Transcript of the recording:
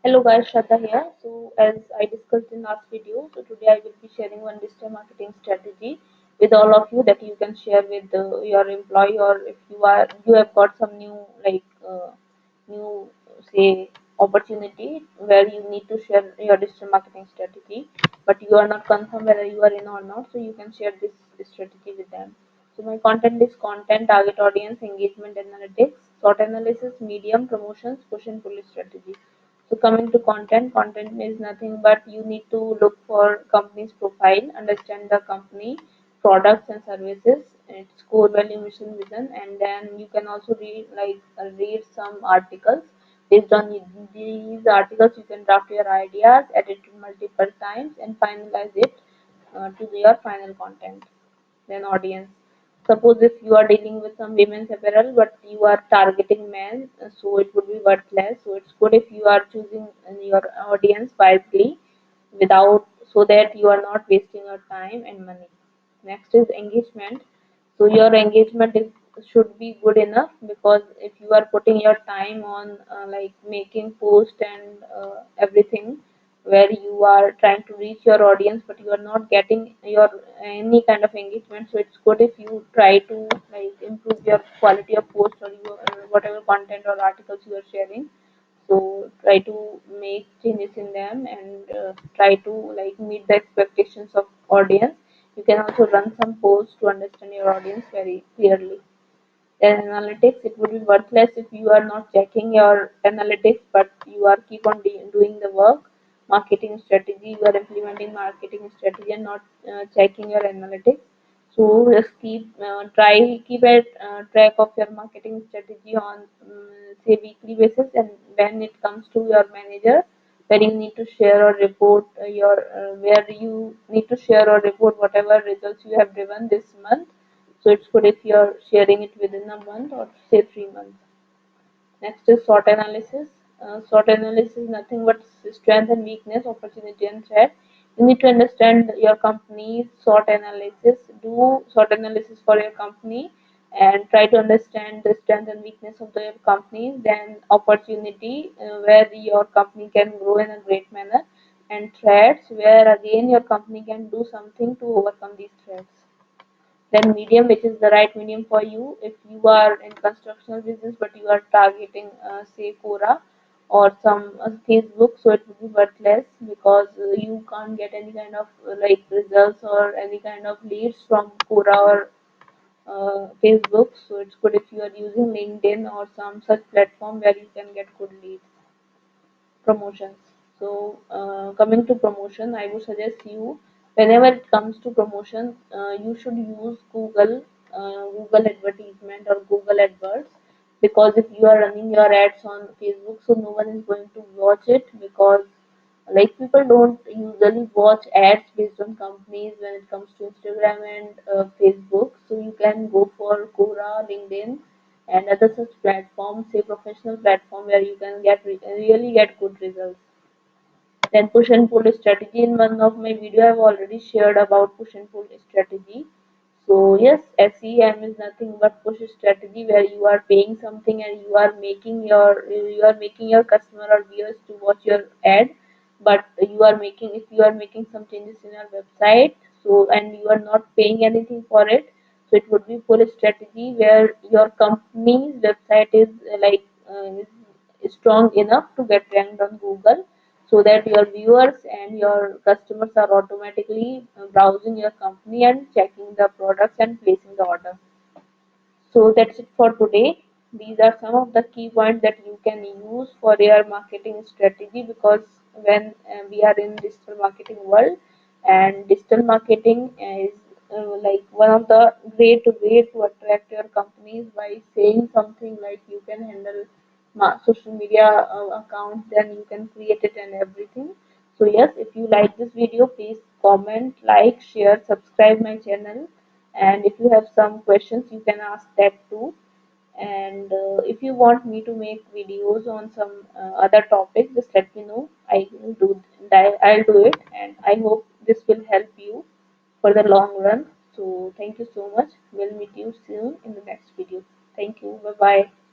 Hello guys, Shraddha here. So as I discussed in last video, so today I will be sharing one digital marketing strategy with all of you that you can share with your employee, or if you have got some new say opportunity where you need to share your digital marketing strategy, but you are not confirmed whether you are in or not, so you can share this strategy with them. So my content is content, target audience, engagement analytics, SWOT analysis, medium, promotions, push and pull strategy. So coming to content, content is nothing but you need to look for company's profile, understand the company, products and services, its core value, mission, vision, and then you can also read some articles. Based on these articles, you can draft your ideas, edit it multiple times, and finalize it to your final content. Then audience. Suppose if you are dealing with some women's apparel, but you are targeting men, so it would be worthless. So it's good if you are choosing your audience wisely, without so that you are not wasting your time and money. Next is engagement. So your engagement should be good enough, because if you are putting your time on making post and everything, where you are trying to reach your audience but you are not getting your any kind of engagement, so it's good if you try to improve your quality of post, or your whatever content or articles you are sharing. So try to make changes in them, and try to meet the expectations of audience. You can also run some polls to understand your audience very clearly. Then analytics, it would be worthless if you are not checking your analytics, but you are keep on doing the work. Marketing strategy, you are implementing marketing strategy and not checking your analytics. So just keep at track of your marketing strategy on say weekly basis, and when it comes to your manager, where you need to share or report your where you need to share or report whatever results you have driven this month. So it's good if you're sharing it within a month or say 3 months. Next is SWOT analysis. SWOT analysis is nothing but strength and weakness, opportunity and threat. You need to understand your company's SWOT analysis. Do SWOT analysis for your company and try to understand the strength and weakness of your company. Then opportunity, where your company can grow in a great manner, and threats, where again your company can do something to overcome these threats. Then medium, which is the right medium for you. If you are in constructional business but you are targeting say Quora or some Facebook, so it would be worthless, because you can't get any kind of results or any kind of leads from Quora or Facebook. So it's good if you are using LinkedIn or some such platform where you can get good leads. Promotions. So coming to promotion, I would suggest you, whenever it comes to promotion, you should use Google advertisement or Google AdWords, because if you are running your ads on Facebook, so no one is going to watch it, because people don't usually watch ads based on companies when it comes to Instagram and Facebook. So you can go for Quora, LinkedIn, and other such platforms, say professional platform, where you can really get good results. Then push and pull strategy. In one of my video, I've already shared about push and pull strategy. So yes, SEM is nothing but push strategy, where you are paying something and you are making your customer or viewers to watch your ad, but if you are making some changes in your website, so and you are not paying anything for it, so it would be pull strategy, where your company's website is strong enough to get ranked on Google, so that your viewers and your customers are automatically browsing your company and checking the products and placing the order. So that's it for today. These are some of the key points that you can use for your marketing strategy, because when we are in digital marketing world, and digital marketing is one of the great way to attract your companies by saying something like you can handle social media account, then you can create it and everything. So yes, if you like this video, please comment, like, share, subscribe my channel, and if you have some questions you can ask that too. And if you want me to make videos on some other topic, just let me know. I'll do it, and I hope this will help you for the long run. So thank you so much. We'll meet you soon in the next video. Thank you. Bye bye.